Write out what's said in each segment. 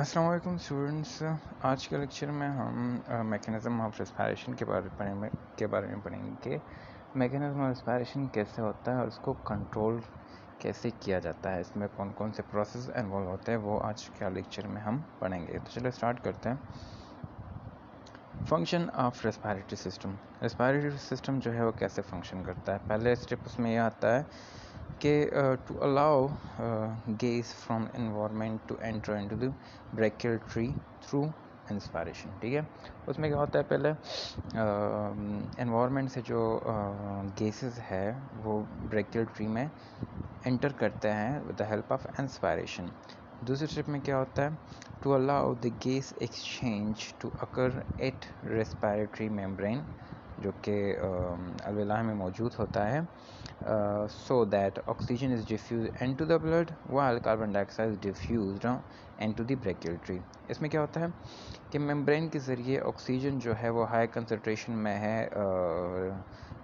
अस्सलाम वालेकुम स्टूडेंट्स। आज के लेक्चर में हम मैकेनिज़्म ऑफ रेस्पिरेशन के बारे में पढ़ेंगे कि मैकेनिज़्म ऑफ रेस्पिरेशन कैसे होता है और उसको कंट्रोल कैसे किया जाता है, इसमें कौन कौन से प्रोसेस इन्वॉल्व होते हैं वो आज के लेक्चर में हम पढ़ेंगे। तो चलो स्टार्ट करते हैं। फंक्शन ऑफ रेस्पिरेटरी सिस्टम जो है वो कैसे फंक्शन करता है। पहले स्टेप उसमें यह आता है कि to allow gas from environment to enter into the brachial tree through inspiration. ठीक है, उसमें क्या होता है, पहले एनवायरनमेंट से जो गैसेस है वो ब्रेकियल ट्री में एंटर करते हैं with the help of inspiration. दूसरे स्टेप में क्या होता है, to allow the gas exchange to occur at respiratory membrane, जो कि अलवेलाह में मौजूद होता है, so that oxygen is diffused into the blood while carbon dioxide is diffused into the brachial tree। इसमें क्या होता है कि मेम्ब्रेन के ज़रिए ऑक्सीजन जो है वो हाई कंसनट्रेशन में है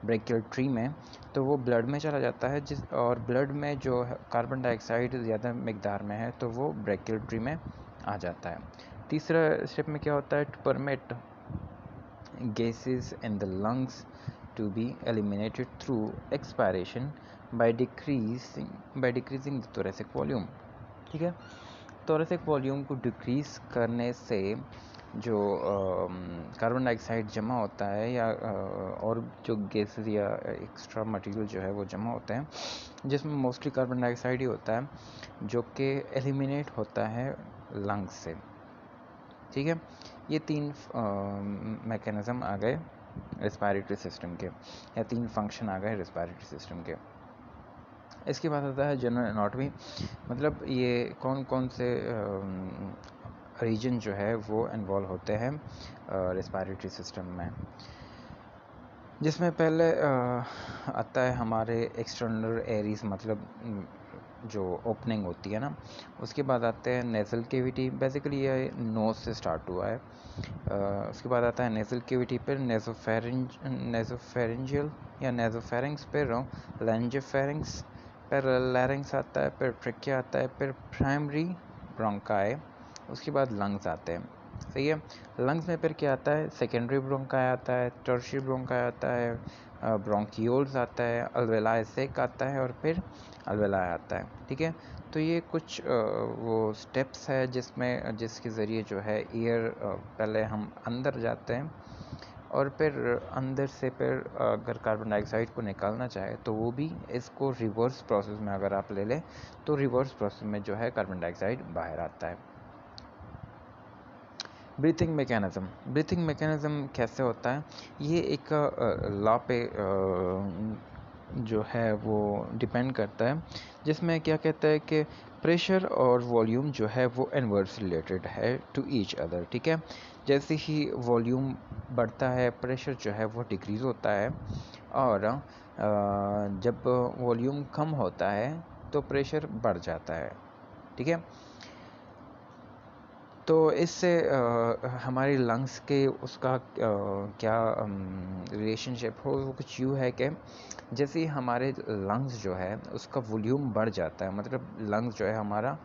ब्रेकियल ट्री में, तो वो ब्लड में चला जाता है, और ब्लड में जो कार्बन डाइऑक्साइड ज़्यादा मिकदार में है तो वो ब्रेकियल ट्री में आ जाता है। तीसरा स्टेप में क्या होता है, to permit gases in the lungs to be eliminated through expiration by decreasing the thoracic volume। ठीक है, thoracic volume को डिक्रीज करने से जो कार्बन डाइऑक्साइड जमा होता है या और जो गैसेस या एक्स्ट्रा मटेरियल जो है वो जमा होते हैं, जिसमें मोस्टली कार्बन डाइऑक्साइड ही होता है, जो कि एलिमिनेट होता है लंग्स से। ठीक है, ये तीन मैकेनिज़्म आ गए रेस्पिरेटरी सिस्टम के, या तीन फंक्शन आ गए रेस्पिरेटरी सिस्टम के। इसके बाद आता है जनरल एनाटॉमी, मतलब ये कौन कौन से रीजन जो है वो इन्वॉल्व होते हैं रेस्पिरेटरी सिस्टम में, जिसमें पहले आता है हमारे एक्सटर्नल एरीज, मतलब जो ओपनिंग होती है ना। उसके बाद आते हैं नेज़ल कैविटी, बेसिकली ये नोज से स्टार्ट हुआ है। उसके बाद आता है नेज़ल कैविटी, फिर नेज़ोफेरेंजियल या नेज़ोफेरिंग्स, फिर लैंजियोफेरिंग्स, फिर लैरिंग्स आता है, फिर ट्रिकिया आता है, फिर प्राइमरी ब्रोंकाई, उसके बाद लंग्स आते हैं। सही है, लंग्स में फिर क्या आता है, सेकेंडरी ब्रोंकाई आता है, टर्शियरी ब्रोंकाई आता है, ब्रोंकियोल्स आता है, अल्वेलाई सेक आता है, और फिर अल्वेलाई आता है। ठीक है, तो ये कुछ वो स्टेप्स है जिसके ज़रिए जो है एयर पहले हम अंदर जाते हैं, और फिर अंदर से फिर अगर कार्बन डाइऑक्साइड को निकालना चाहे तो वो भी इसको रिवर्स प्रोसेस में अगर आप ले लें तो रिवर्स प्रोसेस में जो है कार्बन डाइऑक्साइड बाहर आता है। ब्रीथिंग मैकेनिज़्म कैसे होता है, ये एक लॉ पे जो है वो डिपेंड करता है, जिसमें क्या कहता है कि प्रेशर और वॉल्यूम जो है वो इनवर्स रिलेटेड है टू ईच अदर। ठीक है, जैसे ही वॉल्यूम बढ़ता है प्रेशर जो है वो डिक्रीज़ होता है, और जब वॉल्यूम कम होता है तो प्रेशर बढ़ जाता है। ठीक है, तो इससे हमारी लंग्स के उसका क्या रिलेशनशिप हो, वो कुछ यूँ है कि जैसे ही हमारे लंग्स जो है उसका वॉल्यूम बढ़ जाता है, मतलब लंग्स जो है हमारा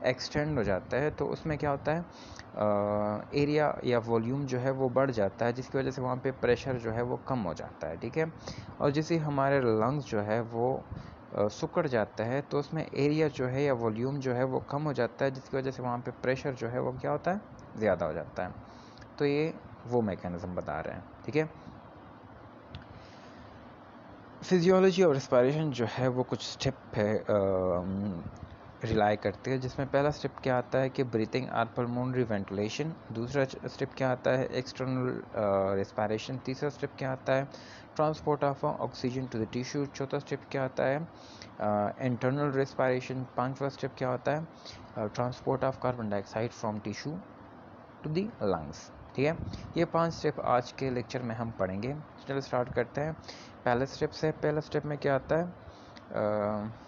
एक्सटेंड हो जाता है, तो उसमें क्या होता है, एरिया या वॉल्यूम जो है वो बढ़ जाता है, जिसकी वजह से वहाँ पे प्रेशर जो है वो कम हो जाता है। ठीक है, और जैसे हमारे लंग्स जो है वो सिकुड़ जाता है, तो उसमें एरिया जो है या वॉल्यूम जो है वो कम हो जाता है, जिसकी वजह से वहाँ पे प्रेशर जो है वो क्या होता है, ज़्यादा हो जाता है। तो ये वो मैकेनिज़्म बता रहे हैं। ठीक है, फिजियोलॉजी और रेस्पिरेशन जो है वो कुछ स्टेप है रिलाई करते हैं, जिसमें पहला स्टेप क्या आता है कि ब्रीथिंग और पल्मोनरी वेंटिलेशन। दूसरा स्टेप क्या आता है, एक्सटर्नल रेस्पिरेशन। तीसरा स्टेप क्या आता है, transport of oxygen to the tissue. चौथा स्टेप क्या आता है, इंटरनल रेस्पिरेशन। पांचवा स्टेप क्या होता है, transport of carbon dioxide from tissue to the lungs. ठीक है, ये 5 स्टेप आज के लेक्चर में हम पढ़ेंगे। चलो स्टार्ट करते हैं पहले स्टेप से। पहला स्टेप में क्या आता है,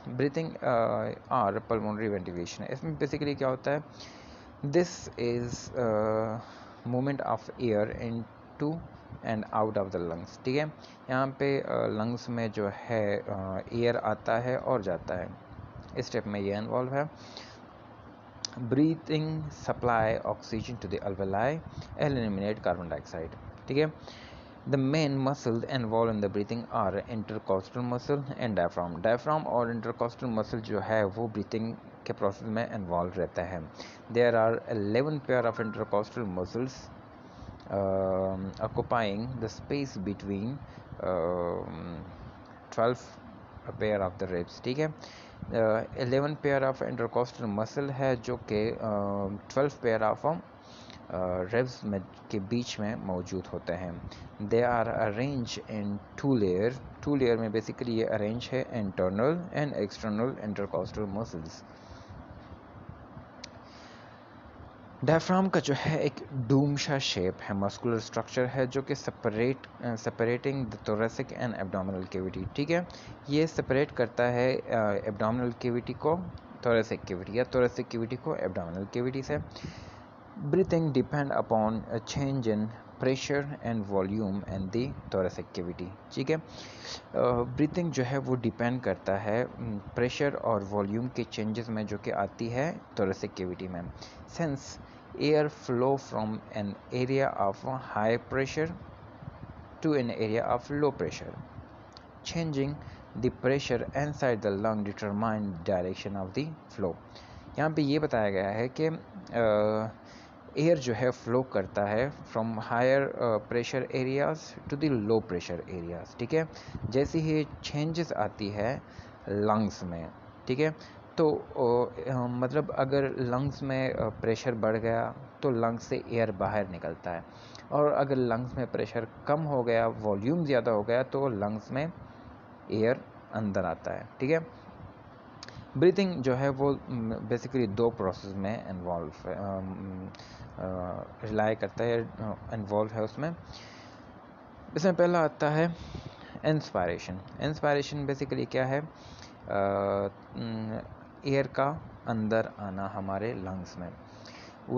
ब्रीथिंग और पल्मोनरी वेंटिलेशन। इसमें बेसिकली क्या होता है, this is movement of air in to and out of the lungs. ठीक है, यहाँ पे लंग्स में जो है एयर आता है और जाता है, इस स्टेप में ये इन्वॉल्व है। breathing supply oxygen to the alveoli and eliminate carbon dioxide. ठीक है. The main muscles involved in the breathing are intercostal muscle and diaphragm. Diaphragm और intercostal muscle जो है वो breathing के process में involved रहता है. There are 11 pair of intercostal muscles occupying the space between 12 pair of the ribs. ठीक है. 11 पेयर ऑफ इंटरकोस्टल मसल है जो कि 12 पेयर ऑफ रिब्स में के बीच में मौजूद होते हैं. They are arrange in 2 layer. 2 layer में बेसिकली ये अरेंज है internal and external intercostal muscles. Diaphragm का जो है एक डूमशा शेप है, मस्कुलर स्ट्रक्चर है जो कि separating the thoracic and abdominal cavity. ठीक है. ये सेपरेट करता है एब्डोमिनल कैविटी को थोरेसिक कैविटी या थोरेसिक कैविटी को एब्डोमिनल कैविटी से. Breathing depend upon a change in pressure and volume and the thoracic cavity. ठीक है. ब्रीथिंग जो है वो डिपेंड करता है प्रेशर और वॉल्यूम के चेंजेस में जो कि आती है थोरेसिक कैविटी में. Since air flow from an area of high pressure to an area of low pressure. Changing the pressure inside the lung determine direction of the flow. यहाँ पे ये बताया गया है कि एयर जो है फ्लो करता है from higher pressure areas to the low pressure areas. ठीक है. जैसे ही चेंजेस आती है लंग्स में. ठीक है. तो मतलब अगर लंग्स में प्रेशर बढ़ गया तो लंग्स से एयर बाहर निकलता है, और अगर लंग्स में प्रेशर कम हो गया, वॉल्यूम ज़्यादा हो गया, तो लंग्स में एयर अंदर आता है. ठीक है. ब्रीथिंग जो है वो बेसिकली 2 प्रोसेस में रिलाई करता है, इन्वॉल्व है उसमें. इसमें पहला आता है इंस्पायरेशन. इंस्पायरेशन बेसिकली क्या है? एयर का अंदर आना हमारे लंग्स में.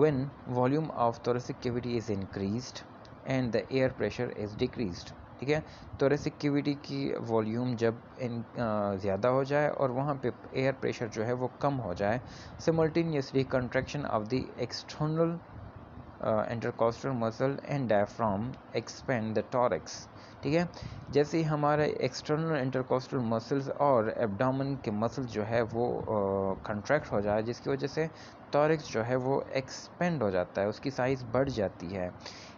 When volume of thoracic cavity is increased and the air pressure is decreased. ठीक है. thoracic cavity की वॉल्यूम जब ज़्यादा हो जाए और वहाँ पे एयर प्रेशर जो है वो कम हो जाए, simultaneously contraction of the external intercostal muscle and diaphragm expand the thorax. ठीक है. जैसे ही हमारे एक्सटर्नल इंटरकोस्टल मसल्स और एब्डोमेन के मसल जो है वो कंट्रैक्ट हो जाए, जिसकी वजह से थॉरैक्स जो है वो एक्सपेंड हो जाता है, उसकी साइज़ बढ़ जाती है.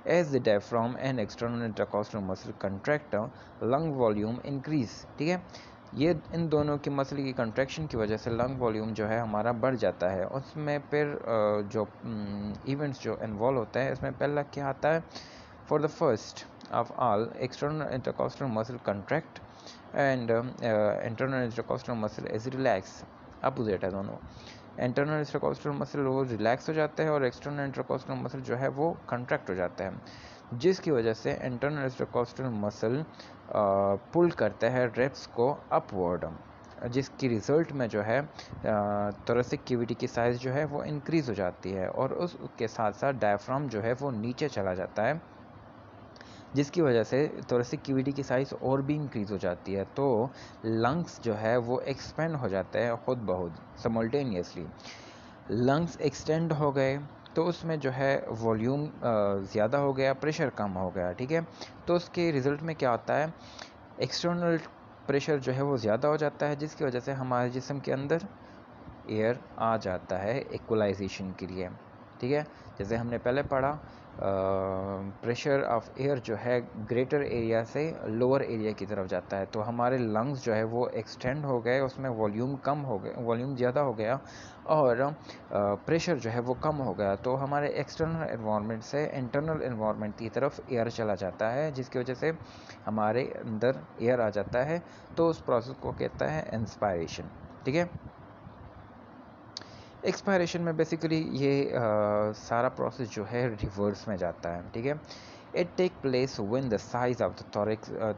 As the diaphragm and external intercostal muscle contract, lung volume increase. ठीक है. ये इन दोनों की मसल की कंट्रैक्शन की वजह से लंग वॉल्यूम जो है हमारा बढ़ जाता है. उसमें फिर जो इवेंट्स जो इन्वॉल्व होते हैं, इसमें पहला क्या आता है? For the first of all, external intercostal muscle contract and internal intercostal muscle is relax. Opposite है दोनों. इंटरनल इंटरकोस्टल मसल वो रिलैक्स हो जाता है और एक्सटर्नल इंटरकोस्टल मसल जो है वो कंट्रैक्ट हो जाता है, जिसकी वजह से इंटरनल इंटरकोस्टल मसल पुल करता है रिब्स को अपवर्ड, जिसकी रिजल्ट में जो है थोरेसिक कैविटी की साइज़ जो है वो इंक्रीज़ हो जाती है, और उसके साथ साथ डायफ्राम जो है वो नीचे चला जाता है, जिसकी वजह से थोरेसिक कैविटी की साइज़ और भी इंक्रीज़ हो जाती है. तो लंग्स जो है वो एक्सपेंड हो जाते हैं खुद बहुत सिमल्टेनियसली. लंग्स एक्सटेंड हो गए तो उसमें जो है वॉल्यूम ज़्यादा हो गया, प्रेशर कम हो गया. ठीक है. तो उसके रिज़ल्ट में क्या होता है? एक्सटर्नल प्रेशर जो है वो ज़्यादा हो जाता है, जिसकी वजह से हमारे जिस्म के अंदर एयर आ जाता है इक्वलाइजेशन के लिए. ठीक है. जैसे हमने पहले पढ़ा, प्रेशर ऑफ एयर जो है ग्रेटर एरिया से लोअर एरिया की तरफ जाता है, तो हमारे लंग्स जो है वो एक्सटेंड हो गए, उसमें वॉल्यूम कम हो गया, वॉल्यूम ज़्यादा हो गया, और प्रेशर जो है वो कम हो गया, तो हमारे एक्सटर्नल एनवायरनमेंट से इंटरनल एनवायरनमेंट की तरफ एयर चला जाता है, जिसकी वजह से हमारे अंदर एयर आ जाता है. तो उस प्रोसेस को कहता है इंस्पायरेशन. ठीक है. एक्सपायरेशन में बेसिकली ये सारा प्रोसेस जो है रिवर्स में जाता है. ठीक है. It take place when the size of the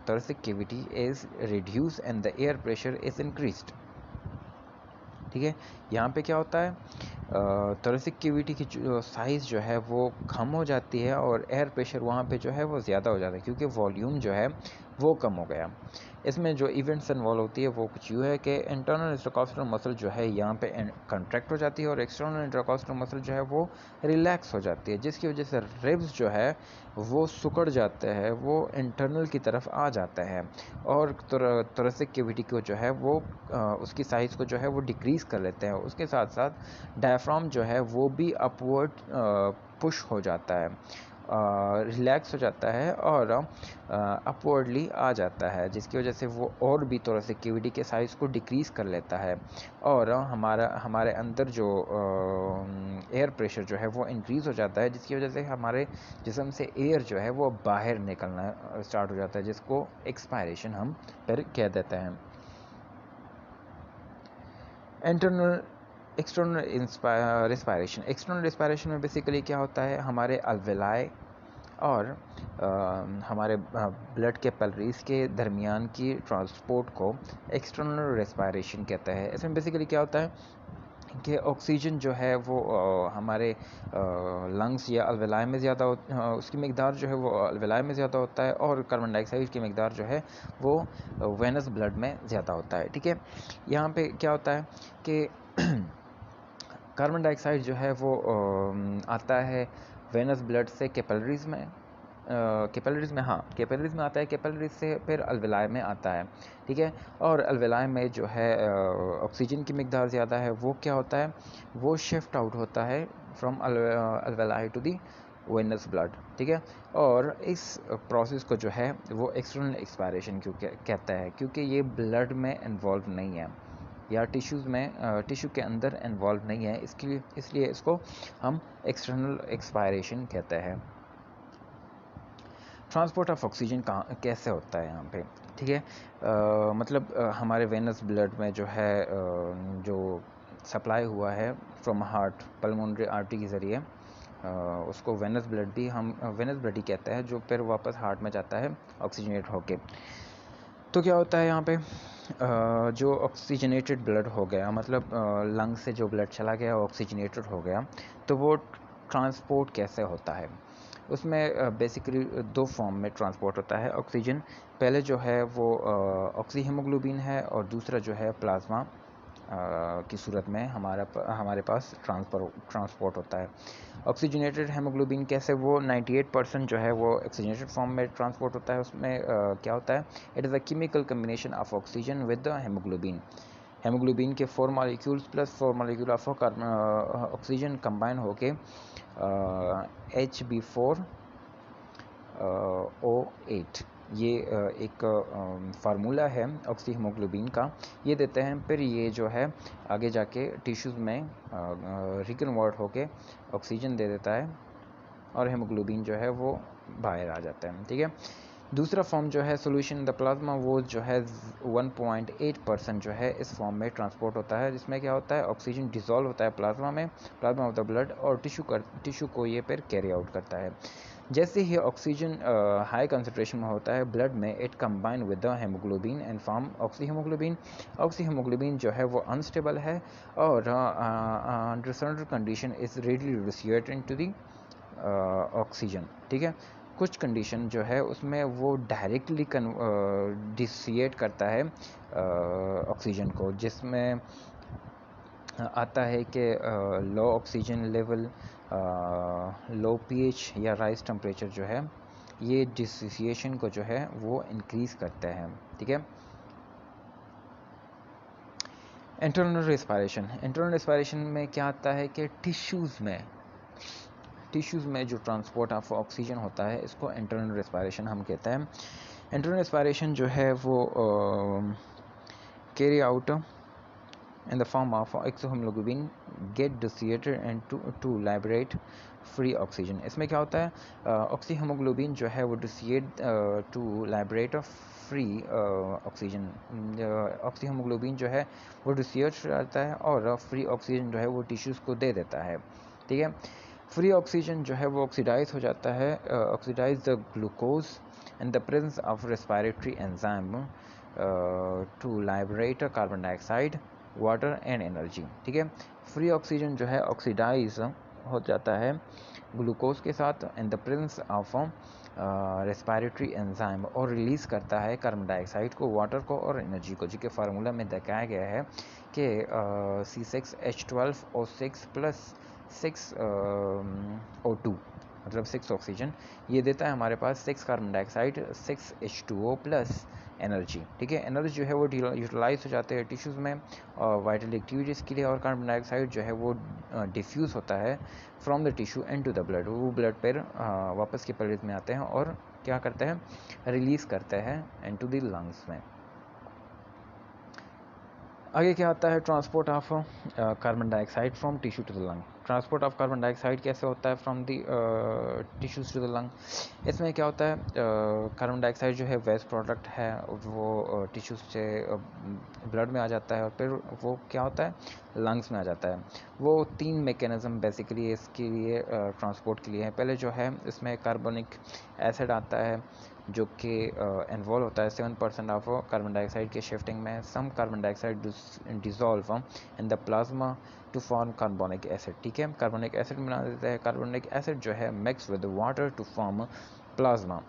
thoracic cavity is reduce and the air pressure is increased. ठीक है. यहाँ पे क्या होता है? thoracic cavity की जो साइज़ जो है वो कम हो जाती है और एयर प्रेशर वहाँ पे जो है वो ज़्यादा हो जाता है, क्योंकि वॉल्यूम जो है वो कम हो गया। इसमें जो इवेंट्स इन्वॉल्व होती है वो कुछ यूँ है कि इंटरनल इंटरकॉस्टल मसल जो है यहाँ पे कंट्रैक्ट हो जाती है और एक्सटर्नल इंटरकॉस्टल मसल जो है वो रिलैक्स हो जाती है, जिसकी वजह से रिब्स जो है वो सिकुड़ जाते हैं, वो इंटरनल की तरफ आ जाता है और थोरेसिक कैविटी को जो है वो उसकी साइज़ को जो है वो डिक्रीज़ कर लेते हैं। उसके साथ साथ डायफ्राम जो है वो भी अपवर्ड पुश हो जाता है, रिलैक्स हो जाता है और अपवर्डली आ जाता है, जिसकी वजह से वो और भी थोड़ा सा कैविटी के साइज़ को डिक्रीज़ कर लेता है और हमारे अंदर जो एयर प्रेशर जो है वो इंक्रीज़ हो जाता है, जिसकी वजह से हमारे जिस्म से एयर जो है वो बाहर निकलना स्टार्ट हो जाता है, जिसको एक्सपायरेशन हम फिर कह देते हैं। Internal external respiration. External respiration में बेसिकली क्या होता है, हमारे अल्वेलाई और हमारे ब्लड के कैपिलरीज के दरमियान की ट्रांसपोर्ट को एक्सटर्नल रेस्पायरेशन कहते हैं। इसमें बेसिकली क्या होता है कि ऑक्सीजन जो है वो हमारे लंग्स या अल्वेलाई में ज़्यादा उसकी मकदार जो है वो अल्वेलाई में ज़्यादा होता है और कार्बन डाइऑक्साइड की मकदार जो है वो वेनस ब्लड में ज़्यादा होता है। ठीक है, यहाँ पे क्या होता है कि कार्बन डाइऑक्साइड जो है वो आता है वेनस ब्लड से कैपिलरीज में, कैपिलरीज में, हाँ कैपिलरीज में आता है, कैपिलरीज से फिर अल्वेलाई में आता है। ठीक है, और अल्वेलाई में जो है ऑक्सीजन की मकदार ज़्यादा है, वो क्या होता है, वो शिफ्ट आउट होता है from alveoli to the venous blood. ठीक है, और इस प्रोसेस को जो है वो एक्सटर्नल एक्सपायरेशन क्यों कहता है, क्योंकि ये ब्लड में इन्वॉल्व नहीं है या टिश्यूज़ में टिश्यू के अंदर इन्वॉल्व नहीं है, इसलिए इसको हम एक्सटर्नल एक्सपायरेशन कहते हैं। ट्रांसपोर्ट ऑफ ऑक्सीजन कहाँ कैसे होता है यहाँ पे, ठीक है, मतलब हमारे वेनस ब्लड में जो है जो सप्लाई हुआ है फ्रॉम हार्ट पल्मोनरी आर्टरी के ज़रिए, उसको वेनस ब्लड भी हम वेनस ब्लड ही कहते हैं, जो फिर वापस हार्ट में जाता है ऑक्सीजनेट होके। तो क्या होता है यहाँ पे, जो ऑक्सीजनेटेड ब्लड हो गया, मतलब लंग से जो ब्लड चला गया ऑक्सीजनेटेड हो गया, तो वो ट्रांसपोर्ट कैसे होता है, उसमें बेसिकली दो फॉर्म में ट्रांसपोर्ट होता है ऑक्सीजन। पहले जो है वो ऑक्सी हीमोग्लोबिन है और दूसरा जो है प्लाज्मा की सूरत में हमारे पास ट्रांसपोर्ट होता है। ऑक्सीजनेटेड हेमोग्लोबिन कैसे, वो 98% जो है वो ऑक्सीजनेटेड फॉर्म में ट्रांसपोर्ट होता है। उसमें क्या होता है, it is a chemical combination of oxygen with the haemoglobin. Haemoglobin के 4 molecules plus 4 molecule of oxygen combine होके HB4O8 ये एक फार्मूला है ऑक्सी हीमोग्लोबिन का, ये देते हैं। फिर ये जो है आगे जाके टिश्यूज़ में रिकन्वर्ट होके ऑक्सीजन दे देता है और हेमोग्लोबिन जो है वो बाहर आ जाता है। ठीक है, दूसरा फॉर्म जो है सोल्यूशन इन द प्लाज्मा, वो जो है 1.8% जो है इस फॉर्म में ट्रांसपोर्ट होता है, जिसमें क्या होता है, ऑक्सीजन डिसॉल्व होता है प्लाज्मा ऑफ द ब्लड, और टिश्यू को ये फिर कैरी आउट करता है। जैसे ही ऑक्सीजन हाई कंसनट्रेशन में होता है ब्लड में, it combine with the haemoglobin and form oxy haemoglobin. Oxy haemoglobin जो है वो अनस्टेबल है और under certain condition is readily dissociate into the oxygen. ठीक है, कुछ कंडीशन जो है उसमें वो डायरेक्टली डिसोसिएट करता है ऑक्सीजन को, जिसमें आता है कि लो ऑक्सीजन लेवल, लो पीएच या राइज टेम्परेचर जो है ये डिसोसिएशन को जो है वो इंक्रीज़ करते हैं। ठीक है, इंटरनल रेस्पायरेशन में क्या आता है कि टिश्यूज़ में जो ट्रांसपोर्ट ऑफ ऑक्सीजन होता है, इसको इंटरनल रेस्पायरेशन हम कहते हैं। इंटरनल रेस्पायरेशन जो है वो carry out in the form of oxyhemoglobin get dissociated and to liberate free oxygen। इसमें क्या होता है, ऑक्सीहेमोग्लोबिन जो है वो dissociate to लाइबरेट free oxygen. Oxyhaemoglobin जो है वो डिसोसिएट रहता है और फ्री ऑक्सीजन जो है वो टिश्यूज़ को दे देता है। ठीक है, फ्री ऑक्सीजन जो है वो ऑक्सीडाइज हो जाता है, oxidise the glucose in the presence of respiratory enzyme to liberate carbon dioxide, water and energy. ठीक है, फ्री ऑक्सीजन जो है ऑक्सीडाइज हो जाता है ग्लूकोज के साथ इन the presence of respiratory enzyme, और रिलीज़ करता है कार्बन डाइऑक्साइड को, वाटर को और एनर्जी को, जिसके फार्मूला में दिखाया गया है कि C6H12O6 प्लस 6O2 मतलब 6 ऑक्सीजन, ये देता है हमारे पास 6 carbon dioxide 6H2O plus energy. ठीक है, एनर्जी जो है वो यूटिलाइज हो जाते हैं टिश्यूज़ में और वाइटल एक्टिविटीज़ के लिए, और कार्बन डाइऑक्साइड जो है वो डिफ्यूज़ होता है from the tissue into the blood, वो ब्लड पर वापस कैपिलरीज में आते हैं और क्या करते हैं, रिलीज़ करते हैं इनटू द लंग्स में। आगे क्या आता है, transport of carbon dioxide from tissue to the lung. Transport of carbon dioxide कैसे होता है from the tissues to the lung. इसमें क्या होता है, कार्बन डाइऑक्साइड जो है वेस्ट प्रोडक्ट है, वो टिश्यूज से ब्लड में आ जाता है और फिर वो क्या होता है, लंग्स में आ जाता है। वो 3 मैकेनिज्म बेसिकली इसके लिए ट्रांसपोर्ट के लिए है। पहले जो है इसमें कार्बोनिक एसिड आता है जो कि इन्वॉल्व होता है 7% ऑफ कार्बन डाइऑक्साइड के शिफ्टिंग में। Some carbon dioxide dissolve in the plasma to form carbonic acid. ठीक है, कार्बोनिक एसिड बना देता है। कार्बोनिक एसिड जो है mix with water to form plasma,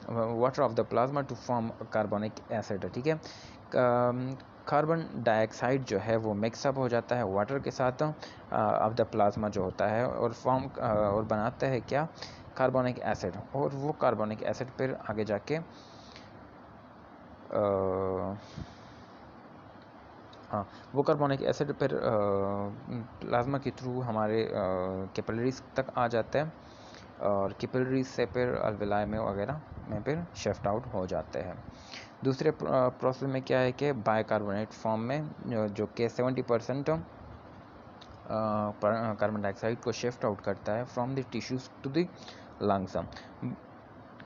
water of the plasma to form carbonic acid. ठीक है, कार्बन डाइऑक्साइड जो है वो मिक्सअप हो जाता है वाटर के साथ ऑफ द प्लाज्मा जो होता है, और फॉर्म और बनाता है क्या, कार्बोनिक एसिड। और वो कार्बोनिक एसिड फिर आगे जाके वो कार्बोनिक एसिड फिर प्लाज्मा के थ्रू हमारे कैपिलरीज तक आ जाता है, और कैपिलरीज से फिर अल्वेलाई में वगैरह में फिर शिफ्ट आउट हो जाते हैं। दूसरे प्रोसेस में क्या है कि बाइकार्बोनेट फॉर्म में जो कि 70% कार्बन डाइऑक्साइड को शिफ्ट आउट करता है from the tissues to the lungs.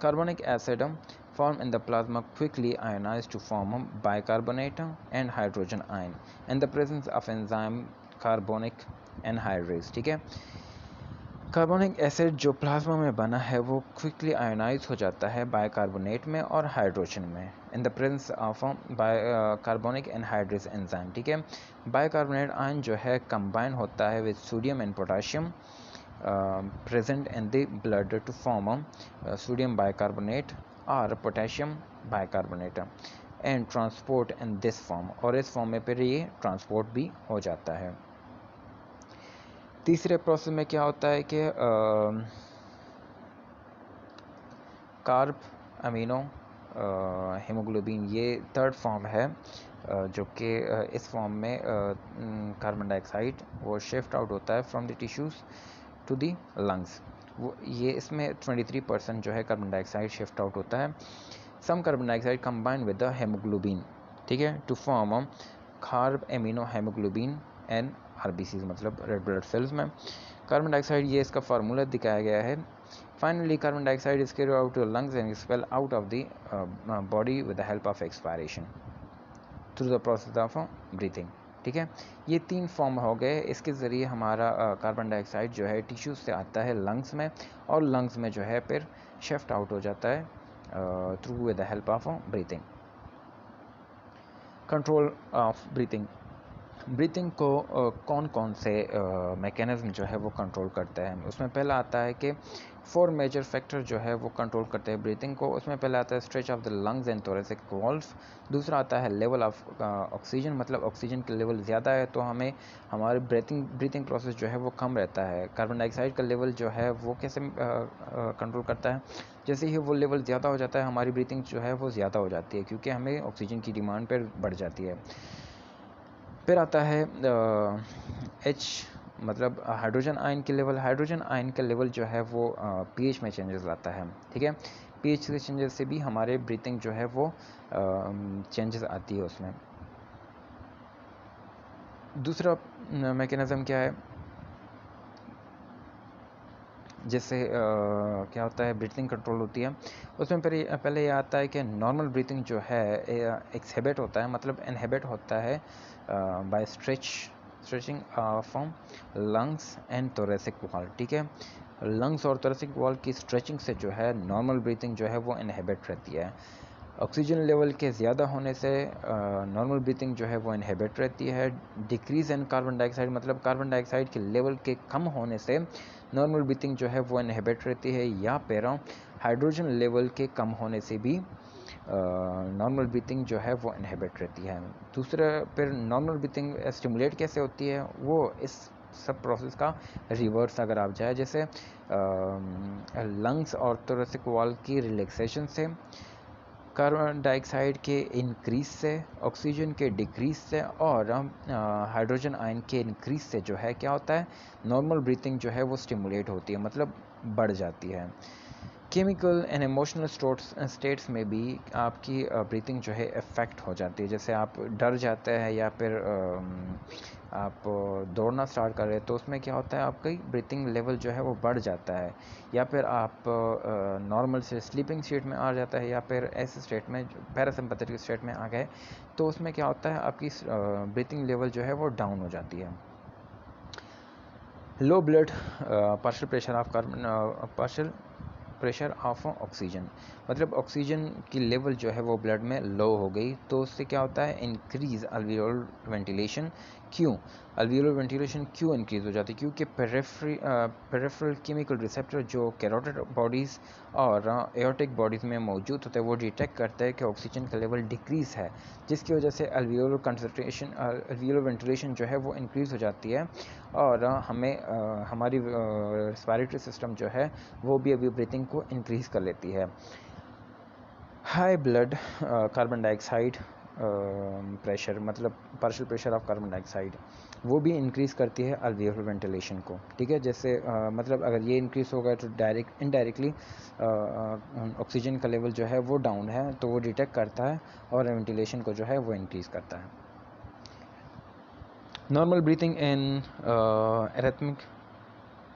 Carbonic acid formed in the plasma quickly ionized to form bicarbonate and hydrogen ion in the presence of enzyme carbonic anhydrase। ठीक है, carbonic acid जो plasma में बना है वो quickly ionise हो जाता है बाइकार्बोनेट में और हाइड्रोजन में इन the presence of carbonic anhydrase enzyme. ठीक है, बाइकार्बोनेट आयन जो है कंबाइन होता है with sodium and potassium present in the blood to form sodium bicarbonate or potassium bicarbonate and transport in this form, और इस फॉर्म में फिर ये ट्रांसपोर्ट भी हो जाता है। तीसरे प्रोसेस में क्या होता है कि कार्ब अमीनो हीमोग्लोबिन, ये थर्ड फॉर्म है जो कि इस फॉर्म में कार्बन डाइऑक्साइड वो शिफ्ट आउट होता है from the tissues to the lungs. वो ये इसमें 23% जो है कार्बन डाइऑक्साइड शिफ्ट आउट होता है। Some carbon dioxide combine with the haemoglobin, ठीक है, to form carbamino haemoglobin and RBCs मतलब रेड ब्लड सेल्स में। कार्बन डाइऑक्साइड ये इसका फार्मूला दिखाया गया है। Finally carbon dioxide is carried out to lungs and expel out of the body with the help of expiration through the process of breathing. ठीक है, ये 3 फॉर्म हो गए, इसके ज़रिए हमारा कार्बन डाइऑक्साइड जो है टिश्यूज से आता है लंग्स में, और लंग्स में जो है फिर शिफ्ट आउट हो जाता है through with the help of breathing. Control of breathing. Breathing को कौन कौन से मैकेनिज्म जो है वो कंट्रोल करते हैं, उसमें पहला आता है कि 4 मेजर फैक्टर जो है वो कंट्रोल करते हैं ब्रीथिंग को। उसमें पहला आता है stretch of the lungs and thoracic valves. दूसरा आता है लेवल ऑफ ऑक्सीजन, मतलब ऑक्सीजन के लेवल ज़्यादा है तो हमें हमारे ब्रीथिंग प्रोसेस जो है वो कम रहता है। कार्बन डाइऑक्साइड का लेवल जो है वो कैसे कंट्रोल करता है, जैसे ही वो लेवल ज़्यादा हो जाता है हमारी ब्रीथिंग जो है वो ज़्यादा हो जाती है, क्योंकि हमें ऑक्सीजन की डिमांड पर बढ़ जाती है। फिर आता है H मतलब हाइड्रोजन आयन के लेवल। हाइड्रोजन आयन का लेवल जो है वो pH में चेंजेस लाता है। ठीक है, pH के चेंजेस से भी हमारे ब्रीथिंग जो है वो चेंजेस आती है उसमें। दूसरा मैकेनिज्म क्या है, जैसे क्या होता है ब्रीथिंग कंट्रोल होती है, उसमें पहले ये आता है कि नॉर्मल ब्रीथिंग जो है एक्सहिबिट होता है, मतलब इनहिबिट होता है by stretching from lungs and thoracic wall. ठीक है, लंग्स और थोरेसिक वॉल की स्ट्रेचिंग से जो है नॉर्मल ब्रीथिंग जो है वो इनहिबिट रहती है। ऑक्सीजन लेवल के ज़्यादा होने से नॉर्मल ब्रीथिंग जो है वो इनहिबिट रहती है। डिक्रीज़ इन कार्बन डाइऑक्साइड मतलब कार्बन डाइऑक्साइड के लेवल के कम होने से नॉर्मल ब्रीथिंग जो है वो इनहिबिट रहती है, या फिर हाइड्रोजन लेवल के कम होने से भी नॉर्मल ब्रीथिंग जो है वो इनहिबिट रहती है। दूसरा फिर नॉर्मल ब्रीथिंग स्टिमुलेट कैसे होती है, वो इस सब प्रोसेस का रिवर्स अगर आप जाए, जैसे लंग्स और थोरेसिक वॉल की रिलैक्सेशन से, कार्बन डाइऑक्साइड के इंक्रीज से, ऑक्सीजन के डिक्रीज से और हाइड्रोजन आयन के इंक्रीज से जो है क्या होता है, नॉर्मल ब्रीथिंग जो है वो स्टिमुलेट होती है, मतलब बढ़ जाती है। केमिकल एंड इमोशनल स्टेट्स में भी आपकी ब्रीथिंग जो है इफ़ेक्ट हो जाती है। जैसे आप डर जाते हैं या फिर आप दौड़ना स्टार्ट कर रहे हैं, तो उसमें क्या होता है, आपका ब्रीथिंग लेवल जो है वो बढ़ जाता है, या फिर आप नॉर्मल से स्लीपिंग स्टेट में आ जाता है, या फिर ऐसे स्टेट में पैरासिम्पैथेटिक स्टेट में आ गए, तो उसमें क्या होता है, आपकी ब्रीथिंग लेवल जो है वो डाउन हो जाती है। Low blood partial pressure of carbon partial pressure of oxygen, मतलब ऑक्सीजन की लेवल जो है वो ब्लड में लो हो गई, तो उससे क्या होता है, इंक्रीज अल्वियोलर वेंटिलेशन। क्यों अल्वियोलर वेंटिलेशन क्यों इंक्रीज हो जाती है, क्योंकि पेरिफेरल केमिकल रिसेप्टर जो कैरोटिड बॉडीज़ और एओर्टिक बॉडीज़ में मौजूद होते हैं, वो डिटेक्ट करते हैं कि ऑक्सीजन का लेवल डिक्रीज़ है, जिसकी वजह से अल्वियोलर कंसंट्रेशन अल्वियोलर वेंटिलेशन जो है वो इंक्रीज़ हो जाती है, और हमें हमारी रेस्पिरेटरी सिस्टम जो है वो भी अभी ब्रीथिंग को इंक्रीज़ कर लेती है। High blood carbon dioxide pressure, मतलब partial pressure of carbon dioxide, वो भी इंक्रीज़ करती है अल्वियोलर वेंटिलेशन को। ठीक है, जैसे मतलब अगर ये इंक्रीज़ होगा तो इनडायरेक्टली ऑक्सीजन का लेवल जो है वो डाउन है, तो वो डिटेक्ट करता है और वेंटिलेशन को जो है वो इंक्रीज़ करता है। Normal breathing in arrhythmic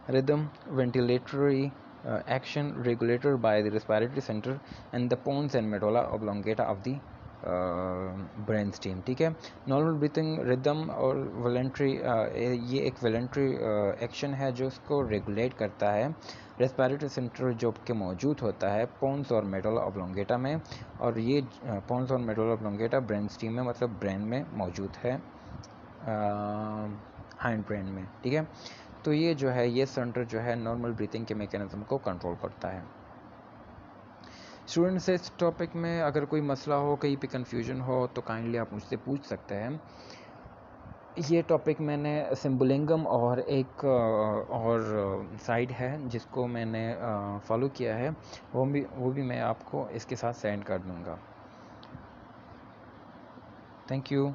rhythm, ventilatory action regulated by the respiratory center and the pons and medulla oblongata of the brain steam. ठीक है, नॉर्मल ब्रीथिंग रिदम और वॉलेंट्री, ये एक वॉलेंट्री एक्शन है जो उसको रेगुलेट करता है रेस्पिरेटरी सेंटर जो कि मौजूद होता है पोन्स और मेडुला ऑब्लोंगेटा में, और ये पोन्स और मेडुला ऑब्लोंगेटा ब्रेन स्टीम में, मतलब ब्रेन में मौजूद है, हाइंड ब्रेन में। ठीक है, तो ये जो है, ये सेंटर जो है नॉर्मल ब्रीथिंग के मैकेनिज्म को कंट्रोल करता है। स्टूडेंट से इस टॉपिक में अगर कोई मसला हो, कहीं पे कंफ्यूजन हो, तो काइंडली आप मुझसे पूछ सकते हैं। ये टॉपिक मैंने सिम्बोलिंगम और एक और साइड है जिसको मैंने फॉलो किया है, वो भी मैं आपको इसके साथ सेंड कर दूँगा। Thank you.